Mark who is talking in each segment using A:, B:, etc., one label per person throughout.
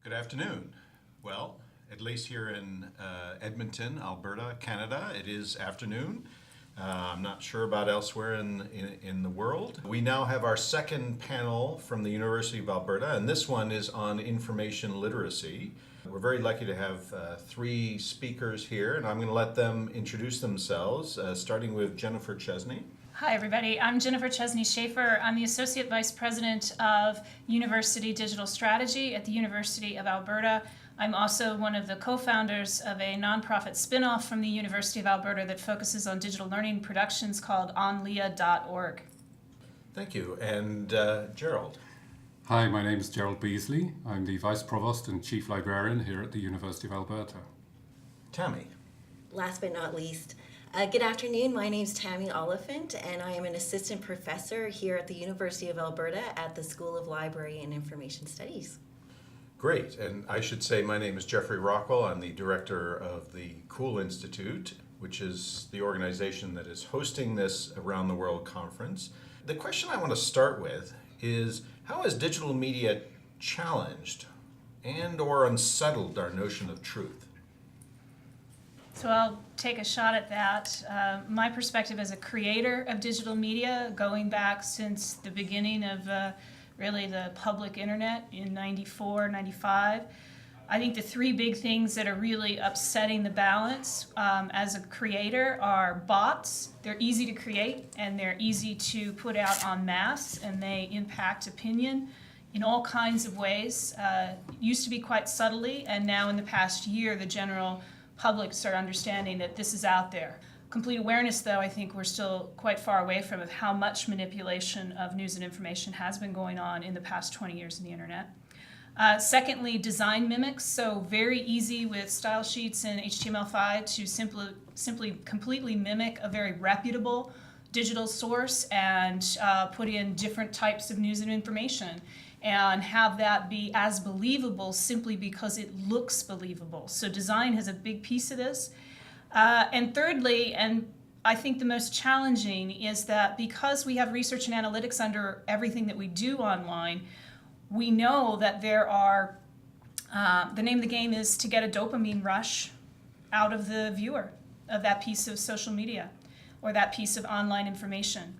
A: Good afternoon. Well, at least here in Edmonton, Alberta, Canada, it is afternoon. I'm not sure about elsewhere in the world. We now have our second panel from the University of Alberta, and this one is on information literacy. We're very lucky to have three speakers here, and I'm going to let them introduce themselves, starting with Jennifer Chesney.
B: Hi, everybody. I'm Jennifer Chesney Schaefer. I'm the Associate Vice President of University Digital Strategy at the University of Alberta. I'm also one of the co-founders of a nonprofit spinoff from the University of Alberta that focuses on digital learning productions called onlia.org.
A: Thank you. And Gerald.
C: Hi, my name is Gerald Beasley. I'm the Vice-Provost and Chief Librarian here at the University of Alberta.
A: Tami.
D: Last but not least, good afternoon. My name is Tami Oliphant, and I am an assistant professor here at the University of Alberta at the School of Library and Information Studies.
A: Great. And I should say my name is Geoffrey Rockwell. I'm the director of the Kule Institute, which is the organization that is hosting this Around the World conference. The question I want to start with is, how has digital media challenged and or unsettled our notion of truth?
B: So I'll take a shot at that. My perspective as a creator of digital media, going back since the beginning of really the public internet in 94, 95, I think the three big things that are really upsetting the balance as a creator are bots. They're easy to create and they're easy to put out en masse, and they impact opinion in all kinds of ways. It used to be quite subtly, and now in the past year the general public start understanding that this is out there. Complete awareness, though, I think we're still quite far away from of how much manipulation of news and information has been going on in the past 20 years in the internet. Secondly, design mimics, so very easy with style sheets and HTML5 to simply completely mimic a very reputable digital source and put in different types of news and information and have that be as believable simply because it looks believable. So design has a big piece of this. And thirdly, and I think the most challenging, is that because we have research and analytics under everything that we do online, we know that there are, the name of the game is to get a dopamine rush out of the viewer of that piece of social media or that piece of online information.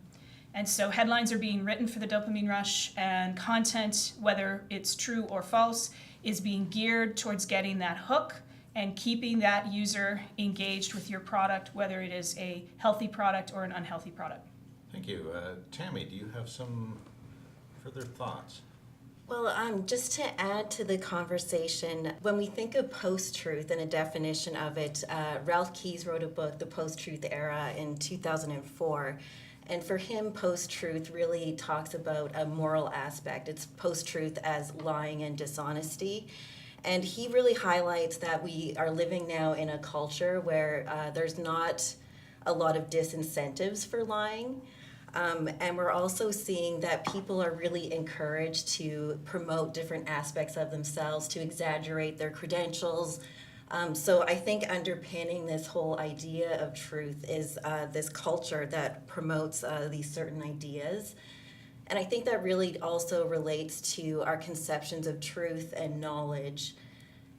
B: And so headlines are being written for the dopamine rush, and content, whether it's true or false, is being geared towards getting that hook and keeping that user engaged with your product, whether it is a healthy product or an unhealthy product.
A: Thank you. Tami, do you have some further thoughts?
D: Well, just to add to the conversation, when we think of post-truth and a definition of it, Ralph Keyes wrote a book, The Post-Truth Era, in 2004. And for him, post-truth really talks about a moral aspect. It's post-truth as lying and dishonesty. And he really highlights that we are living now in a culture where there's not a lot of disincentives for lying. And we're also seeing that people are really encouraged to promote different aspects of themselves, to exaggerate their credentials. So I think underpinning this whole idea of truth is this culture that promotes these certain ideas. And I think that really also relates to our conceptions of truth and knowledge.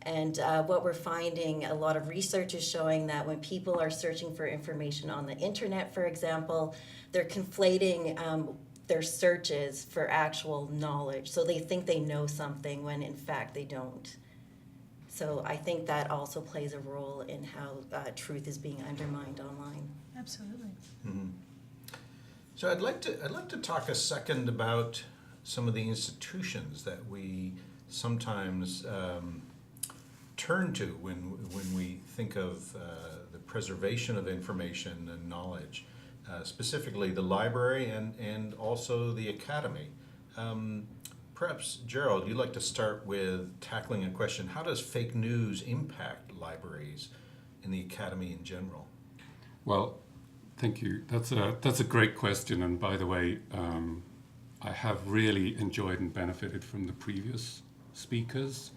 D: And what we're finding, a lot of research is showing that when people are searching for information on the internet, for example, they're conflating their searches for actual knowledge. So they think they know something when in fact they don't. So I think that also plays a role in how truth is being undermined online.
B: Absolutely.
A: Mm-hmm. So I'd like to talk a second about some of the institutions that we sometimes turn to when we think of the preservation of information and knowledge, specifically the library and also the academy. Perhaps, Gerald, you'd like to start with tackling a question: how does fake news impact libraries and the academy in general?
C: Well, thank you. That's a great question. And by the way, I have really enjoyed and benefited from the previous speakers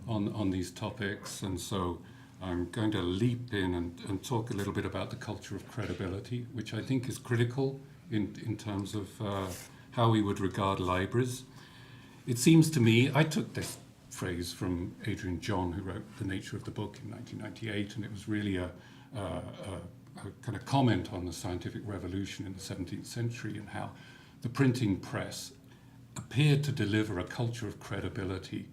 C: on these topics. And so I'm going to leap in and talk a little bit about the culture of credibility, which I think is critical in terms of how we would regard libraries. It seems to me, I took this phrase from Adrian John, who wrote The Nature of the Book in 1998, and it was really a kind of comment on the scientific revolution in the 17th century and how the printing press appeared to deliver a culture of credibility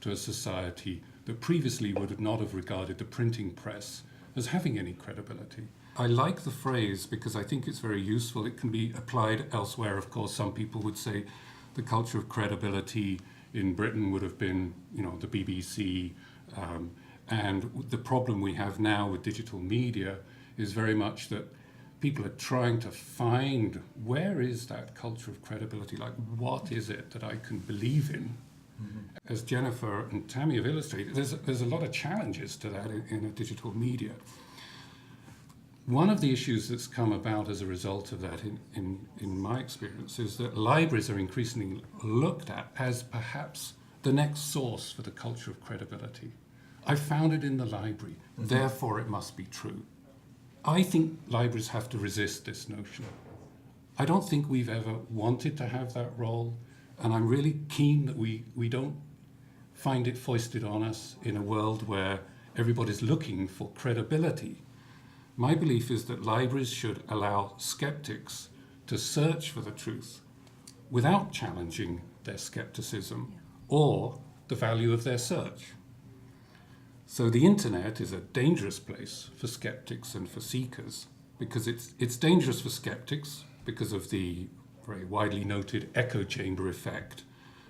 C: to a society that previously would not have regarded the printing press as having any credibility. I like the phrase because I think it's very useful. It can be applied elsewhere. Of course, some people would say the culture of credibility in Britain would have been, the BBC. And the problem we have now with digital media is very much that people are trying to find where is that culture of credibility, like what is it that I can believe in? Mm-hmm. As Jennifer and Tami have illustrated, there's a lot of challenges to that in a digital media. One of the issues that's come about as a result of that, in my experience, is that libraries are increasingly looked at as perhaps the next source for the culture of credibility. I found it in the library, therefore it must be true. I think libraries have to resist this notion. I don't think we've ever wanted to have that role, and I'm really keen that we don't find it foisted on us in a world where everybody's looking for credibility. My belief is that libraries should allow skeptics to search for the truth without challenging their skepticism or the value of their search. So the internet is a dangerous place for skeptics and for seekers because it's dangerous for skeptics because of the very widely noted echo chamber effect,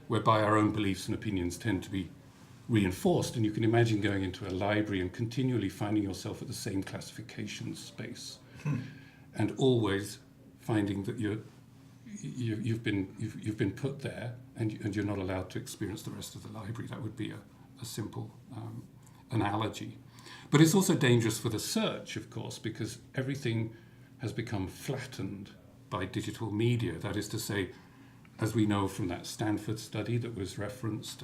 C: whereby our own beliefs and opinions tend to be reinforced. And you can imagine going into a library and continually finding yourself at the same classification space and always finding that you've been put there and you're not allowed to experience the rest of the library. That would be a simple analogy. But it's also dangerous for the search, of course, because everything has become flattened by digital media. That is to say, as we know from that Stanford study that was referenced,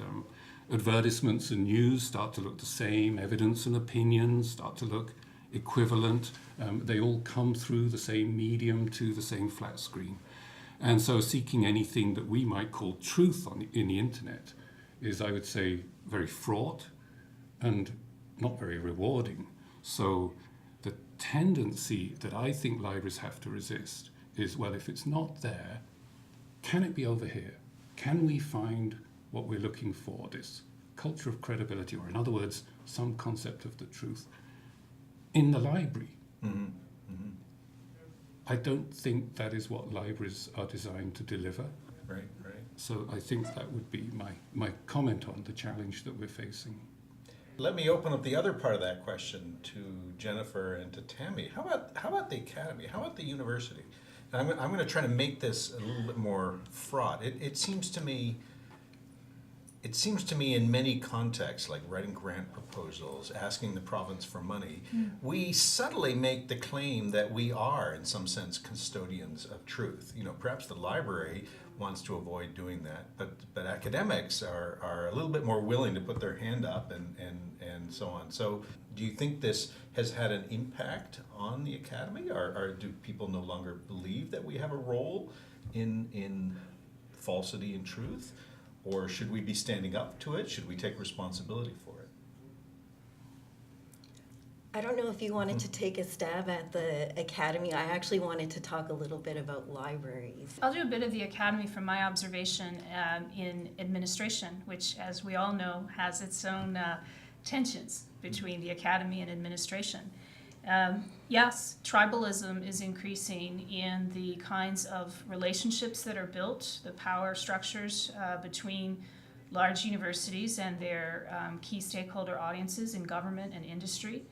C: advertisements and news start to look the same, evidence and opinions start to look equivalent. They all come through the same medium to the same flat screen. And so seeking anything that we might call truth in the internet is, I would say, very fraught and not very rewarding. So the tendency that I think libraries have to resist is, well, if it's not there, can it be over here? Can we find what we're looking for, this culture of credibility, or in other words, some concept of the truth, in the library? Mm-hmm. Mm-hmm. I don't think that is what libraries are designed to deliver.
A: Right.
C: So I think that would be my comment on the challenge that we're facing.
A: Let me open up the other part of that question to Jennifer and to Tami. How about the academy? How about the university? And I'm going to try to make this a little bit more fraught. It seems to me in many contexts, like writing grant proposals, asking the province for money, we subtly make the claim that we are, in some sense, custodians of truth. Perhaps the library wants to avoid doing that, but academics are a little bit more willing to put their hand up and so on. So do you think this has had an impact on the academy, or do people no longer believe that we have a role in falsity and truth? Or should we be standing up to it? Should we take responsibility for it?
D: I don't know if you wanted to take a stab at the academy. I actually wanted to talk a little bit about libraries.
B: I'll do a bit of the academy from my observation in administration, which, as we all know, has its own tensions between the academy and administration. Yes, tribalism is increasing in the kinds of relationships that are built, the power structures between large universities and their key stakeholder audiences in government and industry.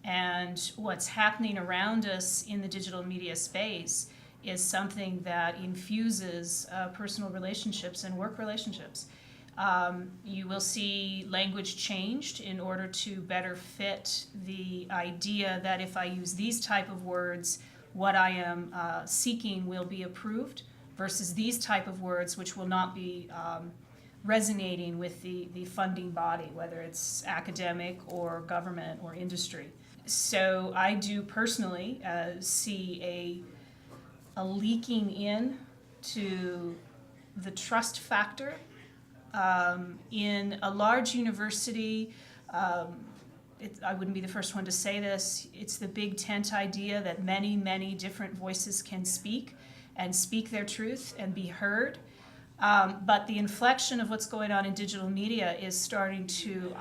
B: And what's happening around us in the digital media space is something that infuses personal relationships and work relationships. You will see language changed in order to better fit the idea that if I use these type of words, what I am seeking will be approved, versus these type of words which will not be resonating with the funding body, whether it's academic or government or industry. So I do personally see a leaking in to the trust factor In a large university, I wouldn't be the first one to say this, it's the big tent idea that many, many different voices can speak and speak their truth and be heard. But the inflection of what's going on in digital media is starting to,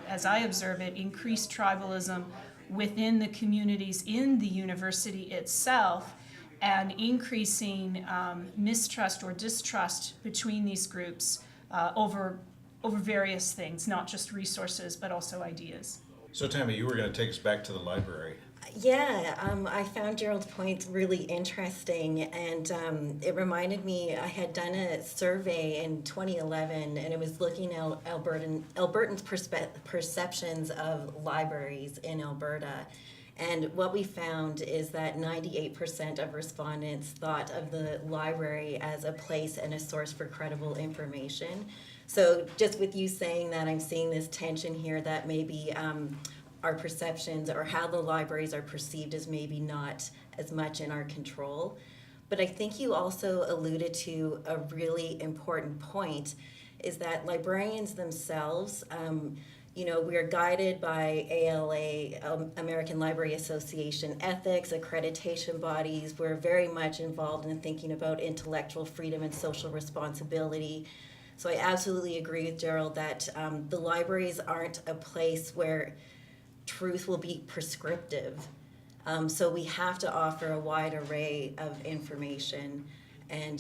B: as I observe it, increase tribalism within the communities in the university itself, and increasing mistrust or distrust between these groups over various things, not just resources, but also ideas.
A: So Tami, you were going to take us back to the library.
D: Yeah, I found Gerald's point really interesting, and it reminded me, I had done a survey in 2011, and it was looking at Albertans' perceptions of libraries in Alberta. And what we found is that 98% of respondents thought of the library as a place and a source for credible information. So just with you saying that, I'm seeing this tension here that maybe our perceptions or how the libraries are perceived is maybe not as much in our control. But I think you also alluded to a really important point, is that librarians themselves, we're guided by ALA, American Library Association ethics, accreditation bodies. We're very much involved in thinking about intellectual freedom and social responsibility. So I absolutely agree with Gerald that the libraries aren't a place where truth will be prescriptive. So we have to offer a wide array of information and,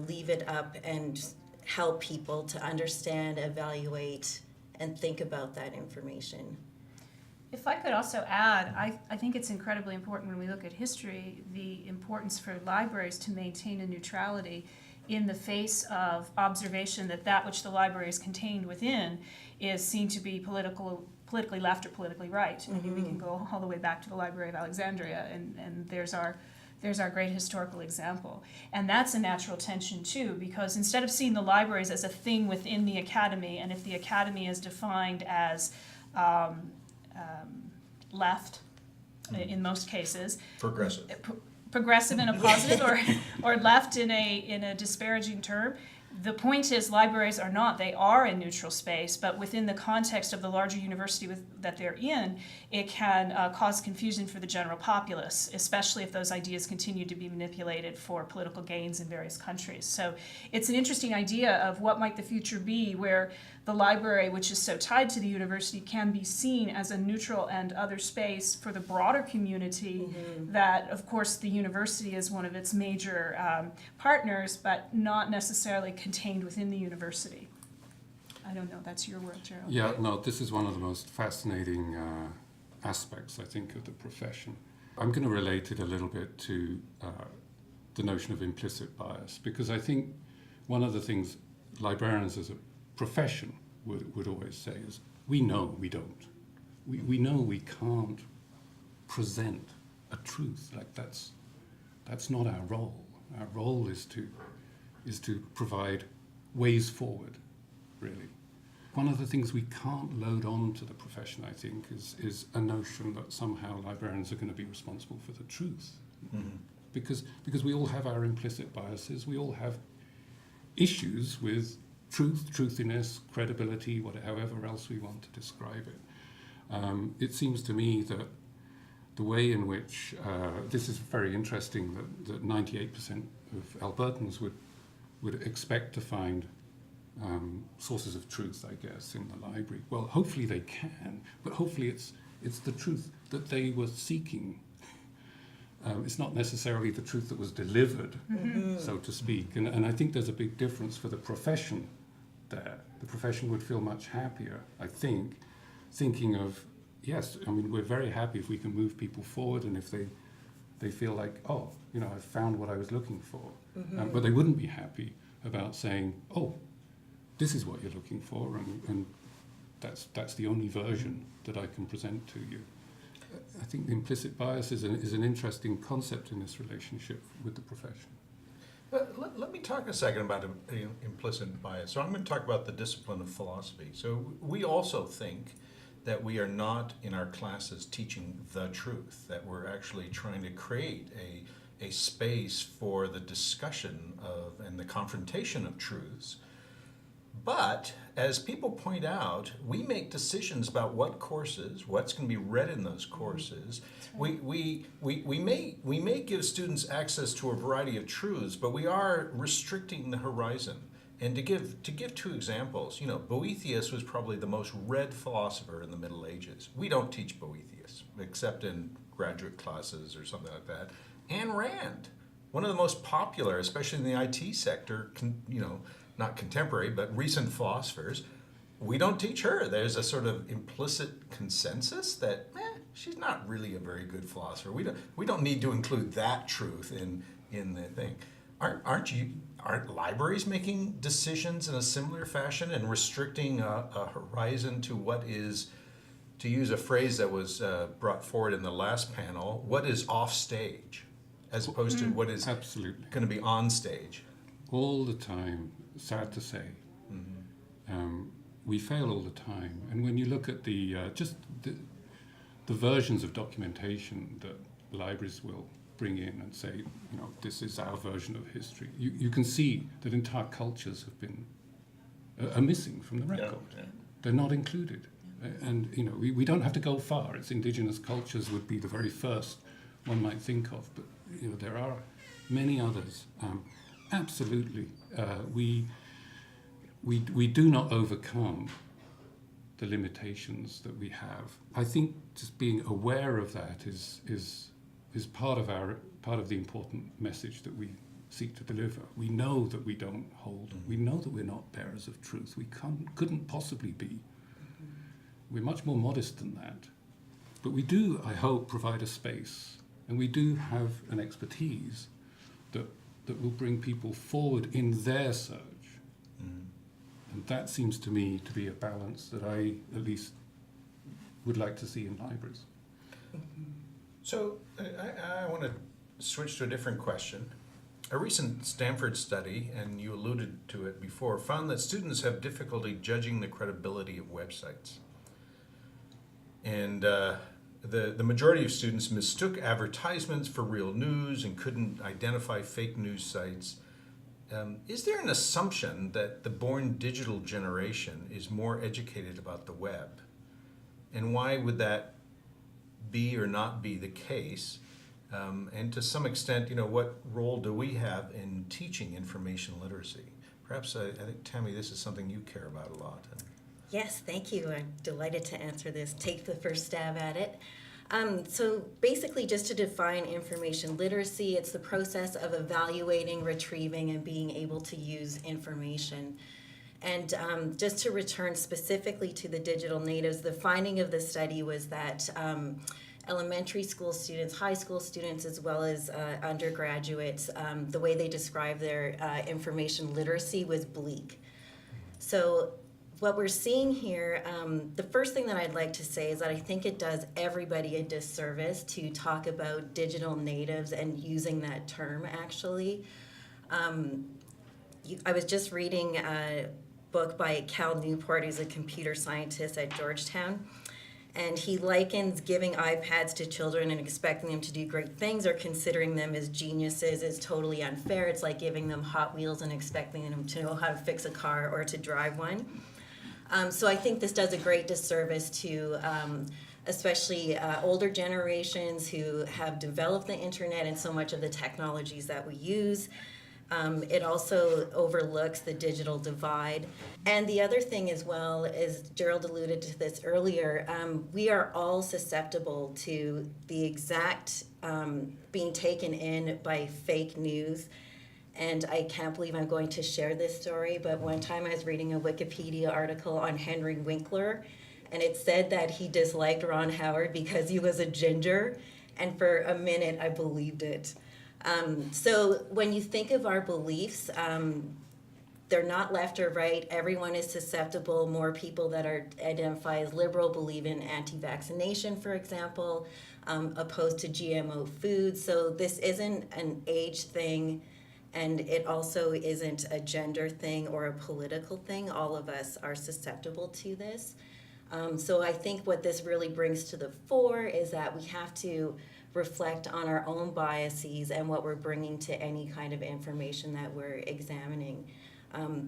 D: leave it up and help people to understand, evaluate, and think about that information.
B: If I could also add, I think it's incredibly important when we look at history, the importance for libraries to maintain a neutrality in the face of observation that which the library is contained within is seen to be politically left or politically right. I mean, we can go all the way back to the Library of Alexandria, and there's our great historical example. And that's a natural tension too, because instead of seeing the libraries as a thing within the academy, and if the academy is defined as left, in most cases, progressive in a positive or left in a disparaging term. The point is, libraries are not. They are a neutral space, but within the context of the larger university that they're in, it can cause confusion for the general populace, especially if those ideas continue to be manipulated for political gains in various countries. So it's an interesting idea of what might the future be, where the library, which is so tied to the university, can be seen as a neutral and other space for the broader community that, of course, the university is one of its major partners, but not necessarily contained within the university. I don't know, that's your word, Gerald.
C: Yeah, no, this is one of the most fascinating aspects, I think, of the profession. I'm going to relate it a little bit to the notion of implicit bias, because I think one of the things librarians as a profession would always say is, we know we don't. We know we can't present a truth. Like that's not our role. Our role is to provide ways forward, really. One of the things we can't load on to the profession, I think, is a notion that somehow librarians are going to be responsible for the truth. Mm-hmm. Because we all have our implicit biases, we all have issues with truth, truthiness, credibility, however else we want to describe it. It seems to me that the way in which, this is very interesting, that 98% of Albertans would expect to find sources of truth, I guess, in the library. Well, hopefully they can, but hopefully it's the truth that they were seeking. It's not necessarily the truth that was delivered, so to speak. And I think there's a big difference for the profession there. The profession would feel much happier, I think, thinking of, yes, I mean, we're very happy if we can move people forward and if they feel like, oh, I found what I was looking for. But they wouldn't be happy about saying, oh, this is what you're looking for, and that's the only version that I can present to you. I think the implicit bias is an interesting concept in this relationship with the profession.
A: Let me talk a second about implicit bias. So I'm going to talk about the discipline of philosophy. So we also think that we are not in our classes teaching the truth, that we're actually trying to create a space for the discussion of and the confrontation of truths But as people point out, we make decisions about what courses, what's going to be read in those courses.
B: Right.
A: We may give students access to a variety of truths, but we are restricting the horizon. And to give two examples, Boethius was probably the most read philosopher in the Middle Ages. We don't teach Boethius, except in graduate classes or something like that. Ayn Rand, one of the most popular, especially in the IT sector, not contemporary, but recent philosophers. We don't teach her. There's a sort of implicit consensus that she's not really a very good philosopher. We don't need to include that truth in the thing. Aren't libraries making decisions in a similar fashion and restricting a horizon to what is, to use a phrase that was brought forward in the last panel, what is off stage, as opposed to what is
C: Absolutely.
A: going to be on stage?
C: All the time, sad to say. We fail all the time. And when you look at the versions of documentation that libraries will bring in and say, this is our version of history, you can see that entire cultures have been are missing from the record.
A: Yeah.
C: They're not included. And we don't have to go far. It's indigenous cultures would be the very first one might think of, but there are many others. Absolutely, we do not overcome the limitations that we have. I think just being aware of that is part of the important message that we seek to deliver. We know that we don't hold. We know that we're not bearers of truth. We couldn't possibly be. We're much more modest than that. But we do, I hope, provide a space, and we do have an expertise that will bring people forward in their search. And that seems to me to be a balance that I, at least, would like to see in libraries.
A: So I want to switch to a different question. A recent Stanford study, and you alluded to it before, found that students have difficulty judging the credibility of websites. And the majority of students mistook advertisements for real news and couldn't identify fake news sites. Is there an assumption that the born digital generation is more educated about the web? And why would that be or not be the case? And to some extent, what role do we have in teaching information literacy? Perhaps, I think, Tami, this is something you care about a lot.
D: Yes, thank you. I'm delighted to answer this. Take the first stab at it. So basically, just to define information literacy, it's the process of evaluating, retrieving, and being able to use information. And just to return specifically to the digital natives, the finding of the study was that elementary school students, high school students, as well as undergraduates, the way they describe their information literacy was bleak. So what we're seeing here, the first thing that I'd like to say is that I think it does everybody a disservice to talk about digital natives and using that term, actually. I was just reading a book by Cal Newport, who's a computer scientist at Georgetown, and he likens giving iPads to children and expecting them to do great things or considering them as geniuses is totally unfair. It's like giving them Hot Wheels and expecting them to know how to fix a car or to drive one. So I think this does a great disservice to especially older generations who have developed the internet and so much of the technologies that we use. It also overlooks the digital divide. And the other thing as well is, Gerald alluded to this earlier, we are all susceptible to the exact being taken in by fake news. And I can't believe I'm going to share this story, but one time I was reading a Wikipedia article on Henry Winkler, and it said that he disliked Ron Howard because he was a ginger, and for a minute I believed it. So when you think of our beliefs, they're not left or right. Everyone is susceptible. More people that are identified as liberal believe in anti-vaccination, for example, opposed to GMO foods. So this isn't an age thing, and it also isn't a gender thing or a political thing. All of us are susceptible to this. So I think what this really brings to the fore is that we have to reflect on our own biases and what we're bringing to any kind of information that we're examining.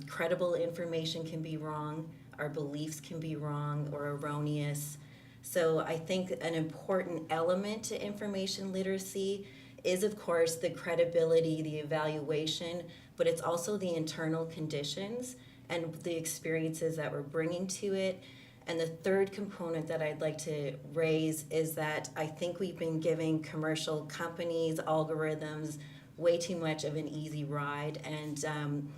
D: Credible information can be wrong, our beliefs can be wrong or erroneous. So I think an important element to information literacy is, of course, the credibility, the evaluation, but it's also the internal conditions and the experiences that we're bringing to it. And the third component that I'd like to raise is that I think we've been giving commercial companies, algorithms, way too much of an easy ride. And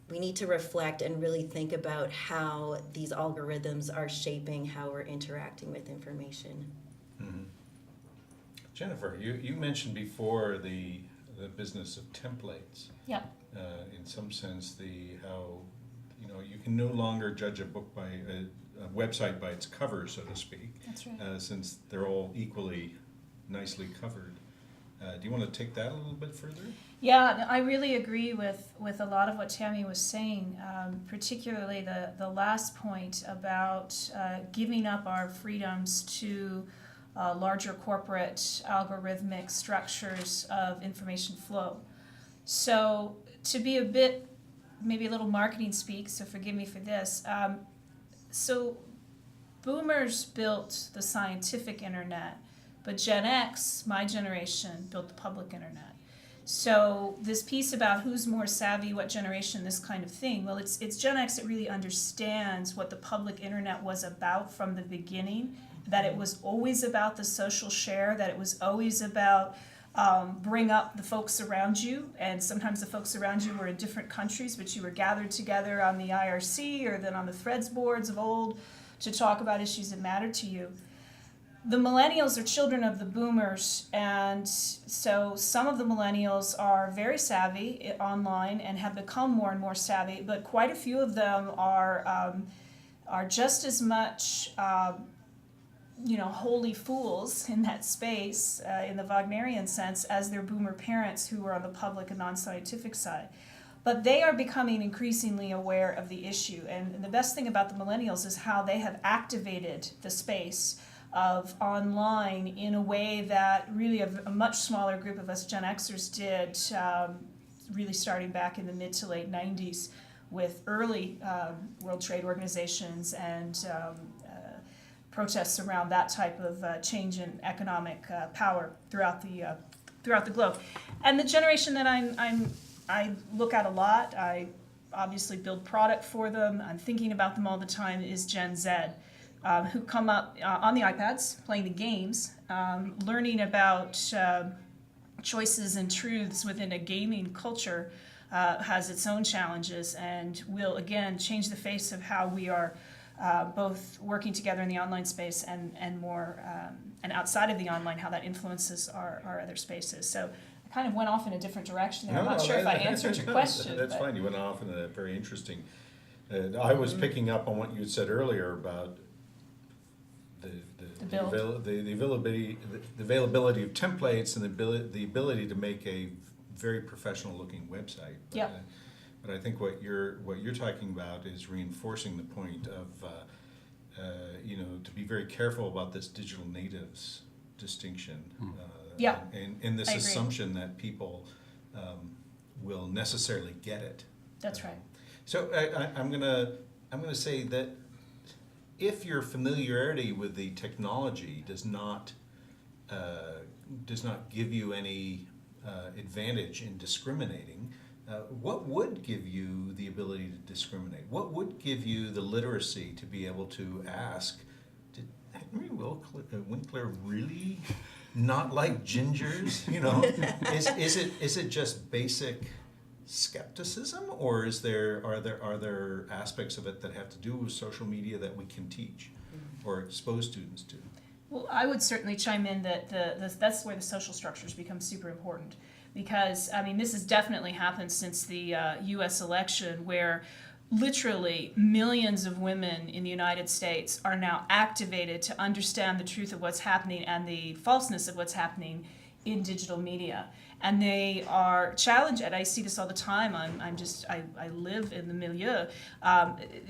D: we need to reflect and really think about how these algorithms are shaping how we're interacting with information.
A: Mm-hmm. Jennifer, you mentioned before the business of templates.
B: Yeah.
A: In some sense, how you can no longer judge a book by a website by its cover, so to speak.
B: That's right.
A: Since they're all equally nicely covered. Do you want to take that a little bit further?
B: Yeah, I really agree with a lot of what Tami was saying, particularly the last point about giving up our freedoms to larger corporate algorithmic structures of information flow. So to be maybe a little marketing speak, so forgive me for this. So boomers built the scientific internet, but Gen X, my generation, built the public internet. So this piece about who's more savvy, what generation, this kind of thing, well, it's Gen X that really understands what the public internet was about from the beginning, that it was always about the social share, that it was always about bring up the folks around you, and sometimes the folks around you were in different countries, but you were gathered together on the IRC or then on the Threads boards of old to talk about issues that mattered to you. The millennials are children of the boomers, and so some of the millennials are very savvy online and have become more and more savvy, but quite a few of them are just as much holy fools in that space, in the Wagnerian sense, as their boomer parents who are on the public and non-scientific side. But they are becoming increasingly aware of the issue, and the best thing about the millennials is how they have activated the space of online in a way that really a much smaller group of us Gen Xers did, really starting back in the mid to late 90s with early World Trade Organizations and protests around that type of change in economic power throughout the globe. And the generation that I look at a lot, I obviously build product for them, I'm thinking about them all the time, is Gen Z. Who come up on the iPads, playing the games, learning about choices and truths within a gaming culture has its own challenges and will, again, change the face of how we are both working together in the online space and more and outside of the online, how that influences our other spaces. So I kind of went off in a different direction there. I'm not sure if I answered your question.
A: That's fine. You went off in a very interesting... I was picking up on what you had said earlier about the availability of templates and the ability to make a very professional looking website.
B: Yeah.
A: But I think what you're talking about is reinforcing the point of to be very careful about this digital natives distinction.
B: Yeah.
A: And this assumption that people will necessarily get it.
B: That's right.
A: So I'm gonna say that if your familiarity with the technology does not give you any advantage in discriminating, what would give you the ability to discriminate? What would give you the literacy to be able to ask, did Henry Winkler really not like gingers? Is it just basic skepticism, or are there aspects of it that have to do with social media that we can teach or expose students to?
B: Well, I would certainly chime in that that's where the social structures become super important, because this has definitely happened since the U.S. election, where literally millions of women in the United States are now activated to understand the truth of what's happening and the falseness of what's happening in digital media. and they are challenged, and I see this all the time. I live in the milieu,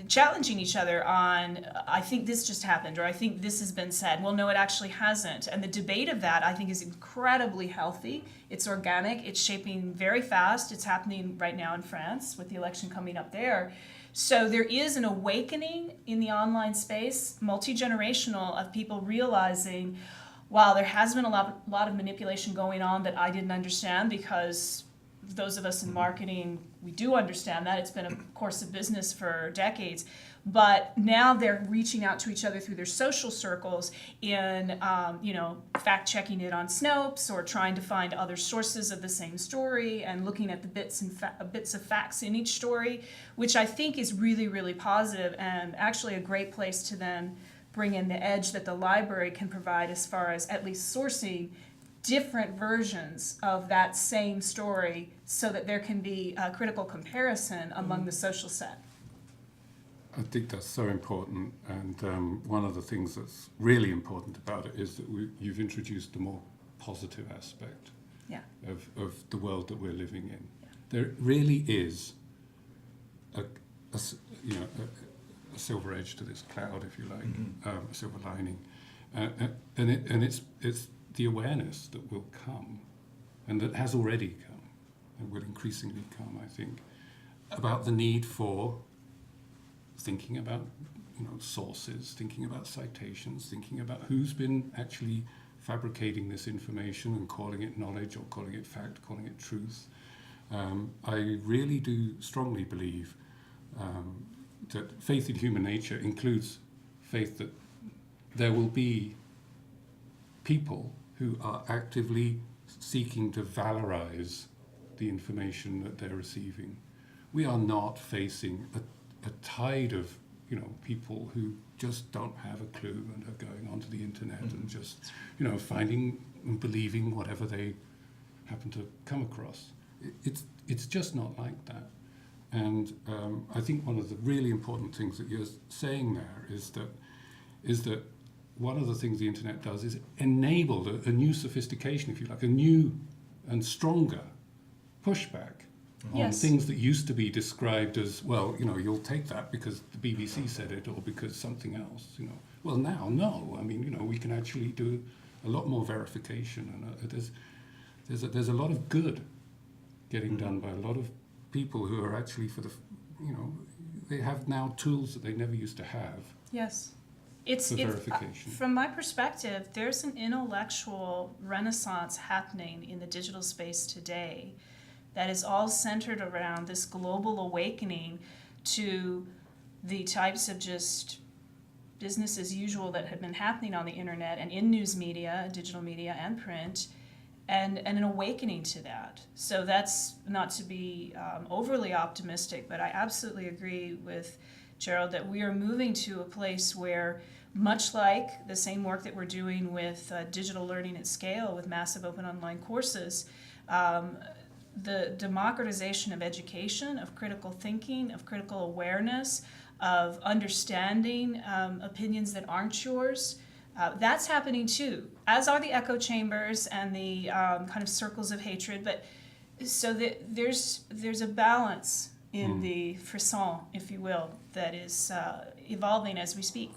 B: challenging each other on, I think this just happened, or I think this has been said. Well, no, it actually hasn't. And the debate of that, I think, is incredibly healthy. It's organic. It's shaping very fast. It's happening right now in France with the election coming up there. So there is an awakening in the online space, multi-generational, of people realizing, wow, there has been a lot of manipulation going on that I didn't understand, because those of us in marketing, we do understand that. It's been a course of business for decades. But now they're reaching out to each other through their social circles in, fact-checking it on Snopes, or trying to find other sources of the same story and looking at the bits of facts in each story, which I think is really, really positive, and actually a great place to then bring in the edge that the library can provide as far as at least sourcing different versions of that same story, so that there can be a critical comparison among the social set.
C: I think that's so important, and one of the things that's really important about it is that you've introduced a more positive aspect of the world that we're living in. Yeah. There really is a silver edge to this cloud, if you like, a silver lining, and it's the awareness that will come, and that has already come, and will increasingly come, I think, about the need for thinking about sources, thinking about citations, thinking about who's been actually fabricating this information and calling it knowledge, or calling it fact, calling it truth. I really do strongly believe that faith in human nature includes faith that there will be people who are actively seeking to valorize the information that they're receiving. We are not facing a tide of people who just don't have a clue and are going onto the internet and just finding and believing whatever they happen to come across. It's just not like that. And I think one of the really important things that you're saying there is that one of the things the internet does is enable a new sophistication, if you like, a new and stronger pushback on things that used to be described as, well, you'll take that because the BBC said it, or because something else, Well, now, no. I mean, we can actually do a lot more verification, and there's a lot of good getting done by a lot of people who are actually they have now tools that they never used to have.
B: Yes.
C: For verification.
B: From my perspective, there's an intellectual renaissance happening in the digital space today that is all centered around this global awakening to the types of just business as usual that had been happening on the internet and in news media, digital media and print, and an awakening to that. So that's not to be overly optimistic, but I absolutely agree with Gerald that we are moving to a place where, much like the same work that we're doing with digital learning at scale with massive open online courses, the democratization of education, of critical thinking, of critical awareness, of understanding opinions that aren't yours, that's happening too, as are the echo chambers and the kind of circles of hatred. But so there's a balance in the frisson, if you will, that is evolving as we speak.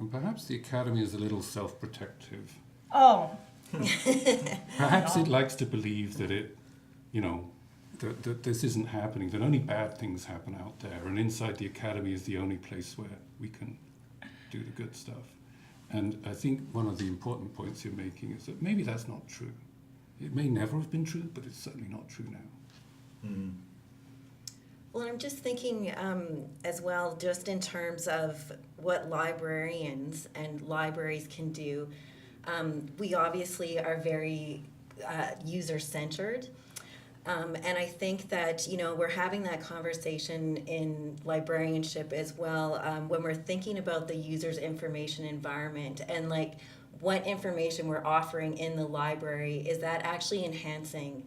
C: And perhaps the Academy is a little self-protective.
B: Oh.
C: Perhaps it likes to believe that that this isn't happening, that only bad things happen out there, and inside the Academy is the only place where we can do the good stuff. And I think one of the important points you're making is that maybe that's not true. It may never have been true, but it's certainly not true now.
D: Well, I'm just thinking as well, just in terms of what librarians and libraries can do. We obviously are very user-centered. And I think that, we're having that conversation in librarianship as well, when we're thinking about the user's information environment and what information we're offering in the library. Is that actually enhancing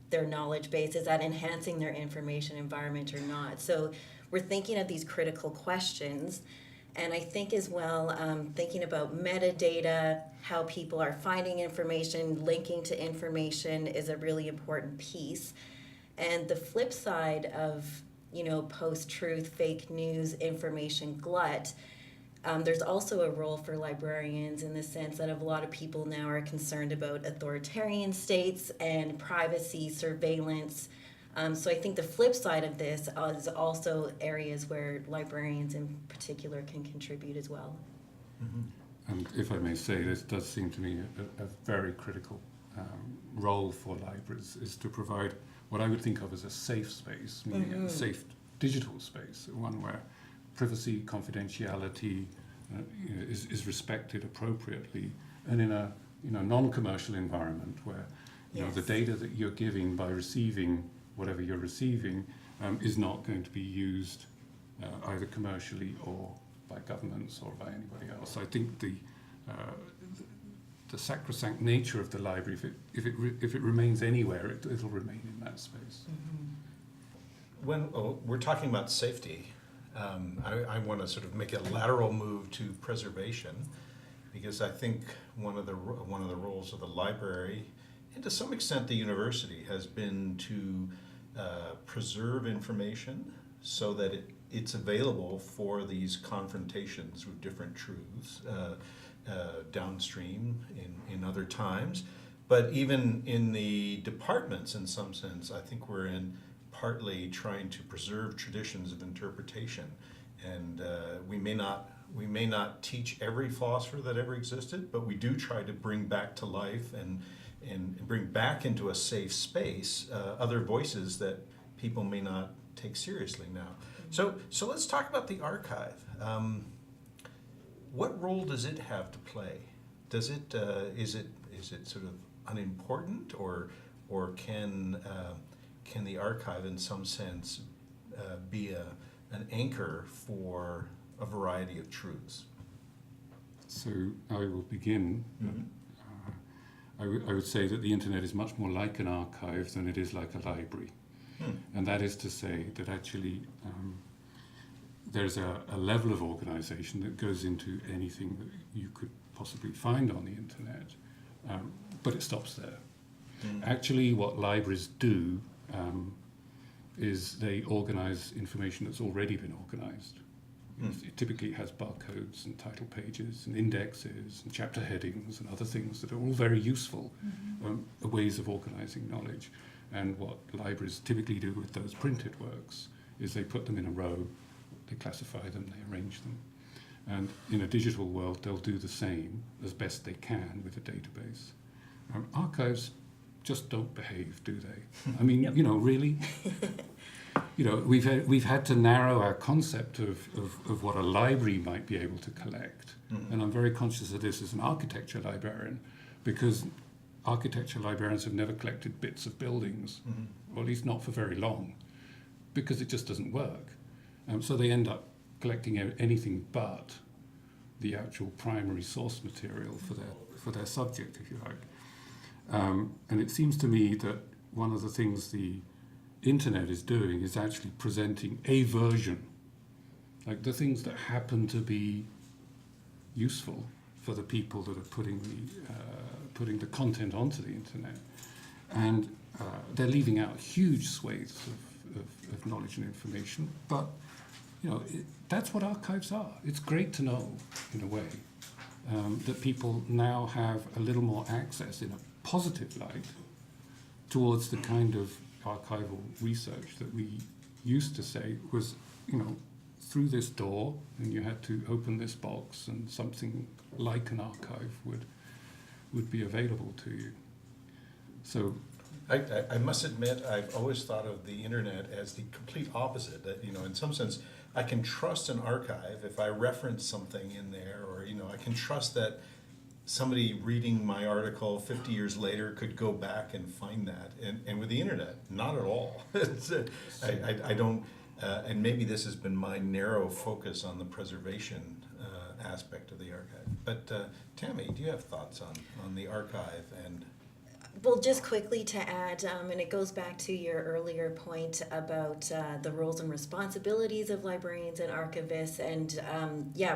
D: their knowledge base? Is that enhancing their information environment or not? So we're thinking of these critical questions. And I think as well, thinking about metadata, how people are finding information, linking to information is a really important piece. And the flip side of, post-truth, fake news, information glut, there's also a role for librarians in the sense that a lot of people now are concerned about authoritarian states and privacy, surveillance. So I think the flip side of this is also areas where librarians in particular can contribute as well.
A: Mm-hmm.
C: And if I may say, this does seem to me a very critical role for libraries, is to provide what I would think of as a safe space, meaning a safe digital space, one where privacy, confidentiality is respected appropriately, and in a non-commercial environment where the data that you're giving by receiving whatever you're receiving is not going to be used either commercially or by governments or by anybody else. I think the sacrosanct nature of the library, if it remains anywhere, it'll remain in that space.
D: Mm-hmm.
A: When we're talking about safety, I want to sort of make a lateral move to preservation, because I think one of the roles of the library, and to some extent the university, has been to preserve information so that it's available for these confrontations with different truths downstream in other times. But even in the departments, in some sense, I think we're in partly trying to preserve traditions of interpretation, and we may not teach every philosopher that ever existed, but we do try to bring back to life and bring back into a safe space other voices that people may not take seriously now. So let's talk about the archive. What role does it have to play? Does it is it sort of unimportant, or can the archive in some sense be an anchor for a variety of truths?
C: So I will begin.
A: Mm-hmm.
C: I would say that the internet is much more like an archive than it is like a library. And that is to say that actually there's a level of organization that goes into anything that you could possibly find on the internet, but it stops there. Actually, what libraries do is they organize information that's already been organized. It typically has barcodes and title pages and indexes and chapter headings and other things that are all very useful ways of organizing knowledge. And what libraries typically do with those printed works is they put them in a row, they classify them, they arrange them. And in a digital world, they'll do the same as best they can with a database. Archives just don't behave, do they? I mean, really? We've had to narrow our concept of what a library might be able to collect. And I'm very conscious of this as an architecture librarian, because architecture librarians have never collected bits of buildings, or at least not for very long, because it just doesn't work. So they end up collecting anything but the actual primary source material for their subject, if you like. And it seems to me that one of the things the internet is doing is actually presenting a version, like the things that happen to be useful for the people that are putting the content onto the internet, and they're leaving out huge swathes of knowledge and information. But that's what archives are. It's great to know, in a way, that people now have a little more access in a positive light towards the kind of archival research that we used to say was, through this door, and you had to open this box, and something like an archive would be available to you. So
A: I must admit, I've always thought of the internet as the complete opposite. That, in some sense, I can trust an archive if I reference something in there, or I can trust that somebody reading my article 50 years later could go back and find that. And with the internet, not at all. I don't, and maybe this has been my narrow focus on the preservation aspect of the archive. But Tami, do you have thoughts on the archive? And
D: Well, just quickly to add, and it goes back to your earlier point about the roles and responsibilities of librarians and archivists, and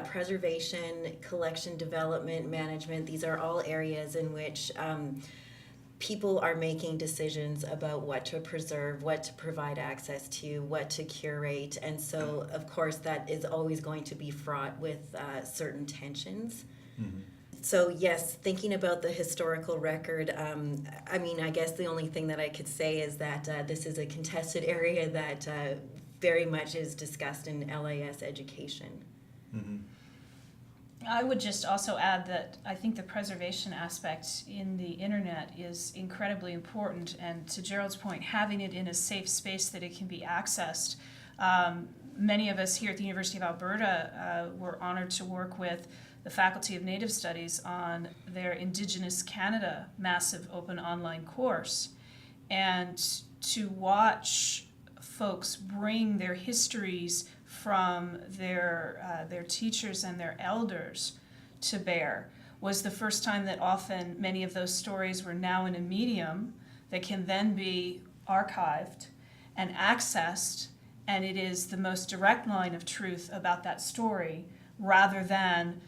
D: preservation, collection, development, management. These are all areas in which people are making decisions about what to preserve, what to provide access to, what to curate, and so of course that is always going to be fraught with certain tensions. Mm-hmm. So yes, thinking about the historical record, I guess the only thing that I could say is that this is a contested area that very much is discussed in LAS education. Mm-hmm.
B: I would just also add that I think the preservation aspect in the internet is incredibly important, and to Gerald's point, having it in a safe space that it can be accessed. Many of us here at the University of Alberta were honored to work with the Faculty of Native Studies on their Indigenous Canada massive open online course, and to watch folks bring their histories from their teachers and their elders to bear was the first time that often many of those stories were now in a medium that can then be archived and accessed, and it is the most direct line of truth about that story rather than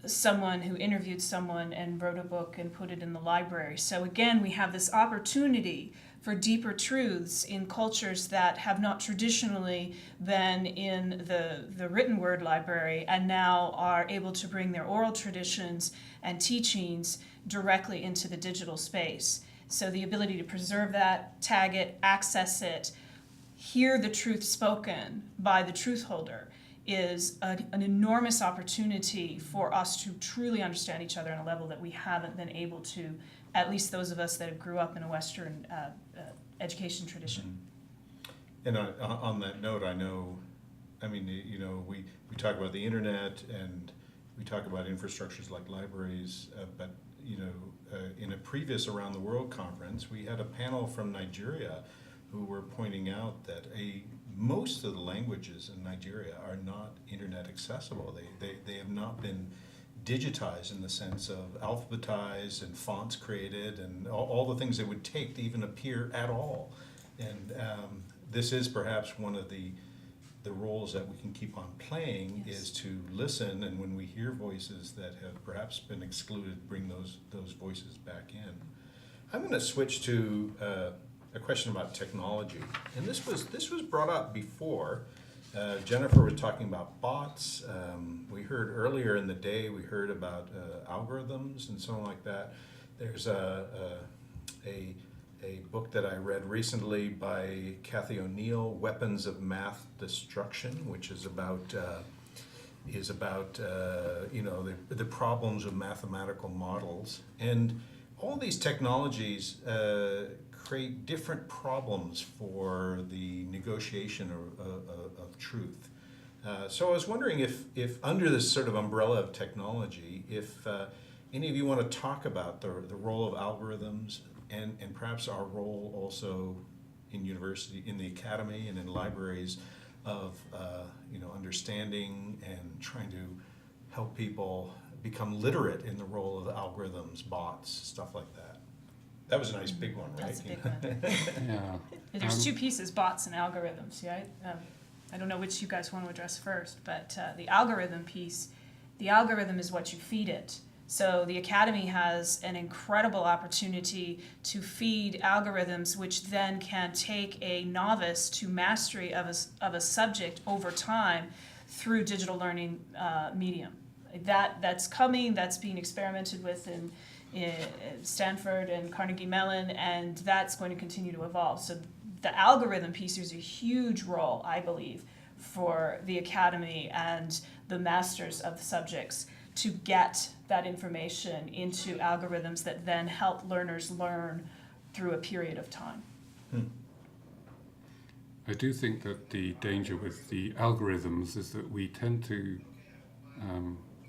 B: someone who interviewed someone and wrote a book and put it in the library. So again, we have this opportunity for deeper truths in cultures that have not traditionally been in the written word library and now are able to bring their oral traditions and teachings directly into the digital space. So the ability to preserve that, tag it, access it, hear the truth spoken by the truth holder is an enormous opportunity for us to truly understand each other on a level that we haven't been able to, at least those of us that have grew up in a Western education tradition.
A: And on that note, we talk about the internet and we talk about infrastructures like libraries, but in a previous Around the World conference, we had a panel from Nigeria who were pointing out that most of the languages in Nigeria are not internet accessible. They have not been digitized in the sense of alphabetized and fonts created and all the things it would take to even appear at all. And this is perhaps one of the roles that we can keep on playing, yes, is to listen, and when we hear voices that have perhaps been excluded, bring those voices back in. I'm going to switch to a question about technology, and this was brought up before. Jennifer was talking about bots. We heard earlier in the day, about algorithms and so on like that. There's a book that I read recently by Kathy O'Neill, Weapons of Math Destruction, which is about the problems of mathematical models. And all these technologies create different problems for the negotiation of truth. So I was wondering if under this sort of umbrella of technology, if any of you want to talk about the role of algorithms and perhaps our role also in university, in the academy and in libraries of understanding and trying to help people become literate in the role of algorithms, bots, stuff like that. That was a nice big one, right?
B: That's a big one.
C: Yeah.
B: There's two pieces, bots and algorithms. Yeah, I don't know which you guys want to address first, but the algorithm piece, the algorithm is what you feed it. So the Academy has an incredible opportunity to feed algorithms, which then can take a novice to mastery of a subject over time through digital learning medium. That's coming, that's being experimented with in Stanford and Carnegie Mellon, and that's going to continue to evolve. So the algorithm piece is a huge role, I believe, for the Academy and the masters of the subjects to get that information into algorithms that then help learners learn through a period of time.
C: I do think that the danger with the algorithms is that we tend to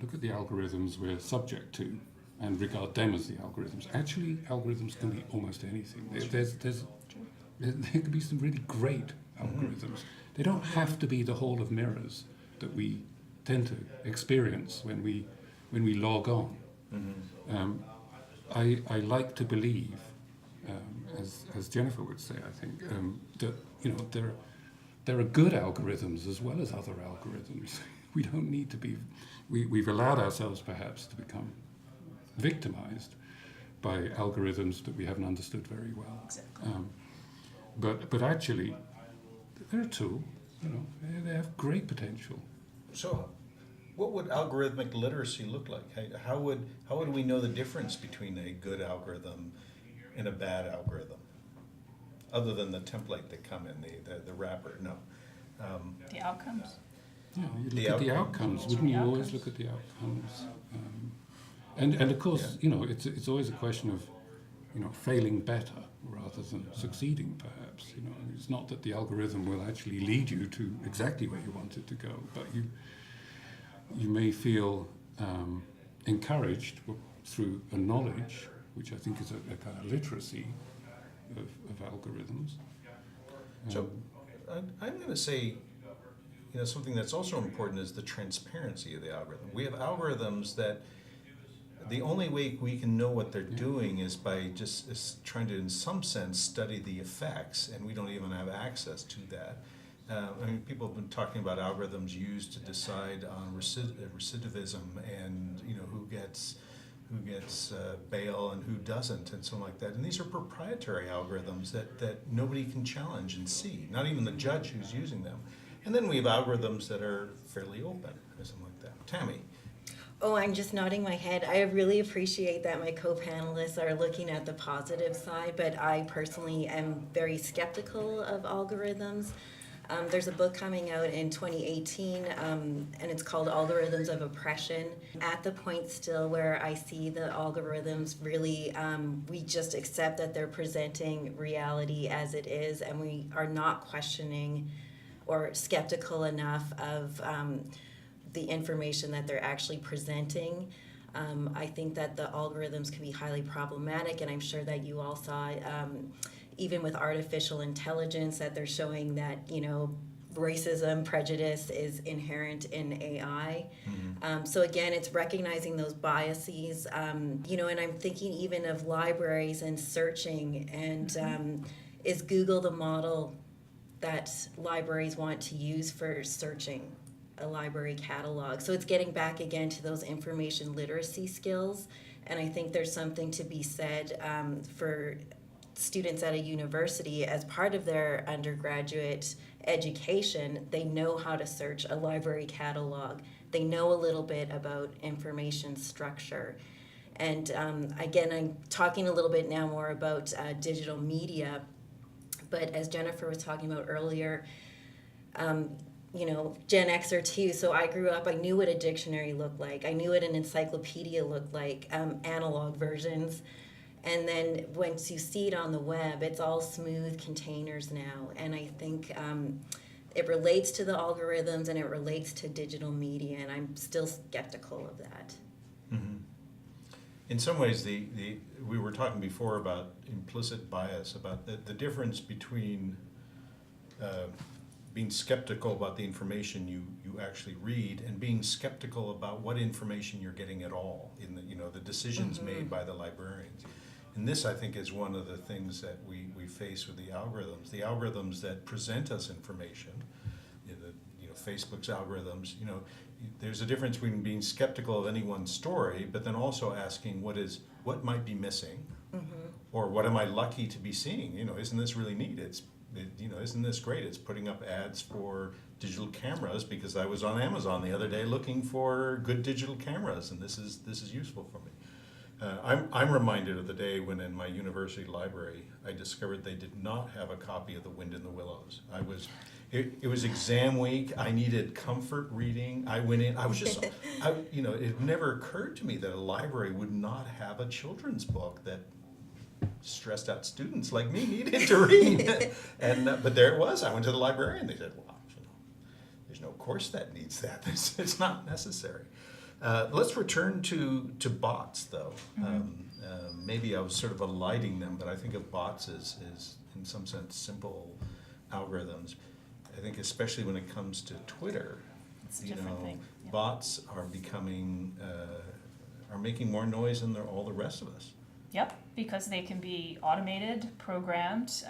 C: look at the algorithms we're subject to and regard them as the algorithms. Actually, algorithms can be almost anything. There can be some really great algorithms. They don't have to be the hall of mirrors that we tend to experience when we log on. I like to believe as Jennifer would say, I think that there are good algorithms as well as other algorithms. We don't need to be. We've allowed ourselves perhaps to become victimized by algorithms that we haven't understood very well.
B: Exactly.
C: But actually, they're a tool. They have great potential.
A: So, what would algorithmic literacy look like? How would we know the difference between a good algorithm and a bad algorithm, other than the template that come in the wrapper? No.
B: The outcomes.
C: Yeah, you look at the outcomes. Wouldn't you always look at the outcomes? And of course, it's always a question of failing better rather than succeeding. Perhaps it's not that the algorithm will actually lead you to exactly where you want it to go, but you may feel encouraged through a knowledge, which I think is a kind of literacy of algorithms.
A: So I'm going to say, something that's also important is the transparency of the algorithm. We have algorithms that the only way we can know what they're doing is by just trying to, in some sense, study the effects, and we don't even have access to that. People have been talking about algorithms used to decide on recidivism and who gets bail and who doesn't, and so on like that. And these are proprietary algorithms that nobody can challenge and see, not even the judge who's using them. And then we have algorithms that are fairly open, or something like that. Tami.
D: Oh, I'm just nodding my head. I really appreciate that my co-panelists are looking at the positive side, but I personally am very skeptical of algorithms. There's a book coming out in 2018, and it's called Algorithms of Oppression. At the point still where I see the algorithms really, we just accept that they're presenting reality as it is, and we are not questioning or skeptical enough of the information that they're actually presenting. I think that the algorithms can be highly problematic, and I'm sure that you all saw even with artificial intelligence, that they're showing that, racism, prejudice is inherent in AI.
A: Mm-hmm.
D: So again, it's recognizing those biases, and I'm thinking even of libraries and searching, and is Google the model that libraries want to use for searching a library catalog? So it's getting back again to those information literacy skills, and I think there's something to be said for students at a university as part of their undergraduate education. They know how to search a library catalog. They know a little bit about information structure. And again, I'm talking a little bit now more about digital media, but as Jennifer was talking about earlier, Gen Xer too, so I grew up, I knew what a dictionary looked like. I knew what an encyclopedia looked like, analog versions. And then once you see it on the web, it's all smooth containers now. And I think it relates to the algorithms and it relates to digital media, and I'm still skeptical of that.
A: Mm-hmm. In some ways, we were talking before about implicit bias, about the difference between being skeptical about the information you actually read and being skeptical about what information you're getting at all in the decisions
D: Mm-hmm.
A: made by the librarians. And this, I think, is one of the things that we face with the algorithms. The algorithms that present us information, Facebook's algorithms, there's a difference between being skeptical of any one story, but then also asking what might be missing,
D: Mm-hmm.
A: or what am I lucky to be seeing? Isn't this really neat? Isn't this great? It's putting up ads for digital cameras because I was on Amazon the other day looking for good digital cameras, and this is useful for me. I'm reminded of the day when in my university library I discovered they did not have a copy of The Wind in the Willows. It was exam week. I needed comfort reading. I went in. I was just, it never occurred to me that a library would not have a children's book that stressed out students like me needed to read. But there it was. I went to the librarian. They said, "Well, there's no course that needs that. It's not necessary." Let's return to bots, though.
B: Mm-hmm.
A: Maybe I was sort of eliding them, but I think of bots as in some sense simple algorithms. I think especially when it comes to Twitter,
B: It's a different thing. Yeah.
A: bots are becoming are making more noise than all the rest of us.
B: Yep, because they can be automated, programmed.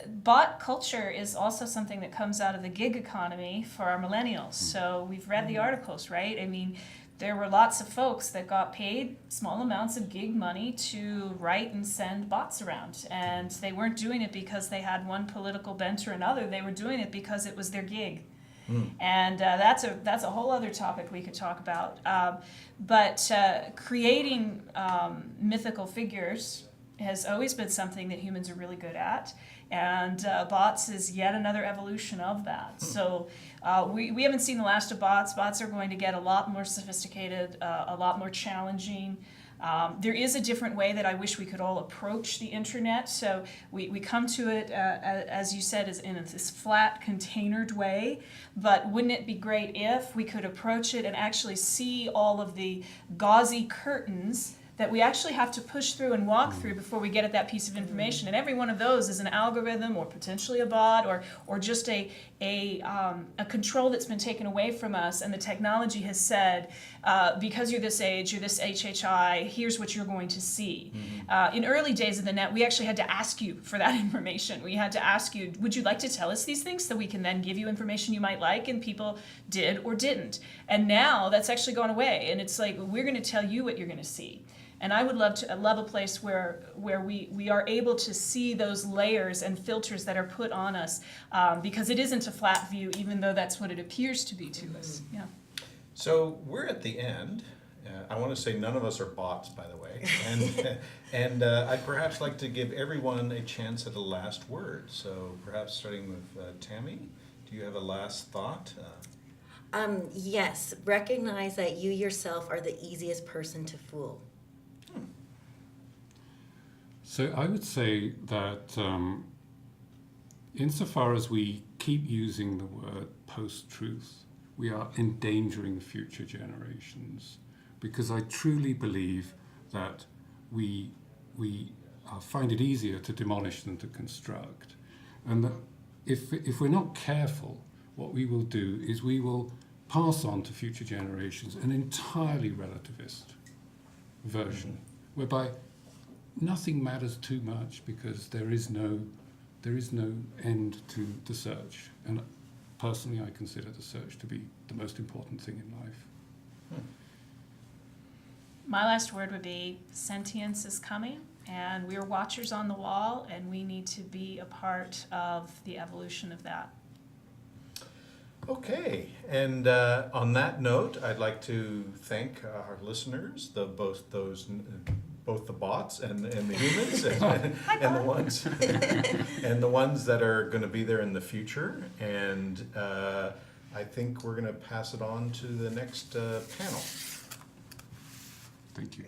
B: Bot culture is also something that comes out of the gig economy for our millennials. So we've read the articles, right? I mean, there were lots of folks that got paid small amounts of gig money to write and send bots around. And they weren't doing it because they had one political bent or another. They were doing it because it was their gig. And that's a whole other topic we could talk about. But creating mythical figures has always been something that humans are really good at. And bots is yet another evolution of that. So we haven't seen the last of bots. Bots are going to get a lot more sophisticated, a lot more challenging. There is a different way that I wish we could all approach the internet. So we come to it, as you said, is in this flat, containered way. But wouldn't it be great if we could approach it and actually see all of the gauzy curtains that we actually have to push through and walk through before we get at that piece of information. And every one of those is an algorithm or potentially a bot or just a control that's been taken away from us, and the technology has said, because you're this age, you're this HHI, here's what you're going to see. In early days of the net, we actually had to ask you for that information. We had to ask you, would you like to tell us these things so we can then give you information you might like? And people did or didn't. And now that's actually gone away, and it's like, we're going to tell you what you're going to see. And I would love a place where we are able to see those layers and filters that are put on us, because it isn't a flat view, even though that's what it appears to be to us. Yeah.
A: So we're at the end. I want to say none of us are bots, by the way. And I'd perhaps like to give everyone a chance at a last word. So perhaps starting with Tami, do you have a last thought?
D: Yes, recognize that you yourself are the easiest person to fool.
C: So I would say that insofar as we keep using the word post-truth, we are endangering future generations, because I truly believe that we find it easier to demolish than to construct. And that if we're not careful, what we will do is we will pass on to future generations an entirely relativist version, whereby nothing matters too much because there is no end to the search. And personally, I consider the search to be the most important thing in life.
B: My last word would be sentience is coming, and we're watchers on the wall, and we need to be a part of the evolution of that.
A: Okay, and on that note, I'd like to thank our listeners, both the bots and the humans, and the ones that are going to be there in the future. And I think we're going to pass it on to the next panel.
C: Thank you.